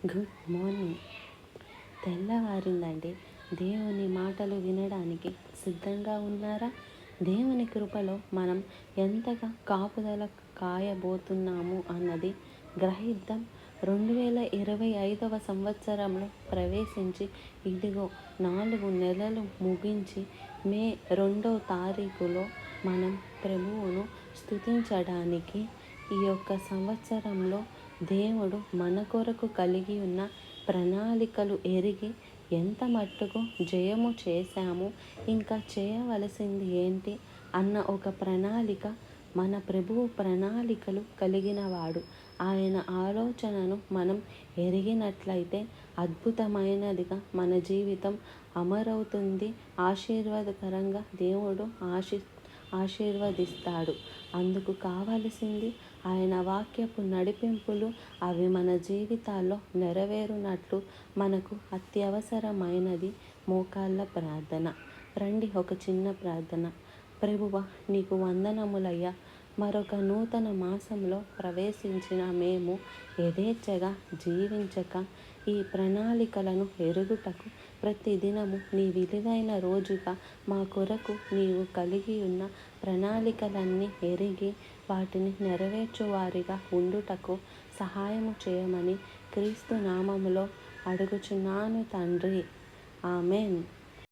Good morning. తెల్లవారిందండి. దేవుని మాటలు వినడానికి సిద్ధంగా ఉన్నారా? దేవుని కృపలో మనం ఎంతగా కాపుదల కాయబోతున్నాము అన్నది గ్రహిద్దాం. 2025వ సంవత్సరంలో ప్రవేశించి ఇదిగో 4 నెలలు ముగించి మే 2వ తారీఖులో మనం ప్రభువును స్తుతించడానికి ఈ యొక్క సంవత్సరంలో దేవుడు మన కొరకు కలిగి ఉన్న ప్రణాళికలు ఎరిగి ఎంత మట్టుకు జయము చేశాము, ఇంకా చేయవలసింది ఏంటి అన్న ఒక ప్రణాళిక, మన ప్రభువు ప్రణాళికలు కలిగినవాడు. ఆయన ఆలోచనను మనం ఎరిగినట్లయితే అద్భుతమైనదిగా మన జీవితం అమరవుతుంది. ఆశీర్వాదకరంగా దేవుడు ఆశీర్వదిస్తాడు. అందుకు కావలసింది ఆయన వాక్యపు నడిపింపులు. అవి మన జీవితాల్లో నెరవేరునట్లు మనకు అత్యవసరమైనది మోకాళ్ళ ప్రార్థన. రండి, ఒక చిన్న ప్రార్థన. ప్రభువా, నీకు వందనములయ్యా. మరొక నూతన మాసంలో ప్రవేశించిన మేము యథేచ్ఛగా జీవించక ఈ ప్రణాళికలను ఎరుగుటకు ప్రతిదినము నీ విలువైన రోజుగా మా కొరకు నీవు కలిగి ఉన్న ప్రణాళికలన్నీ ఎరిగి వాటిని నెరవేర్చువారిగా ఉండుటకు సహాయము చేయమని క్రీస్తు నామములో అడుగుచున్నాను తండ్రి. ఆమెన్.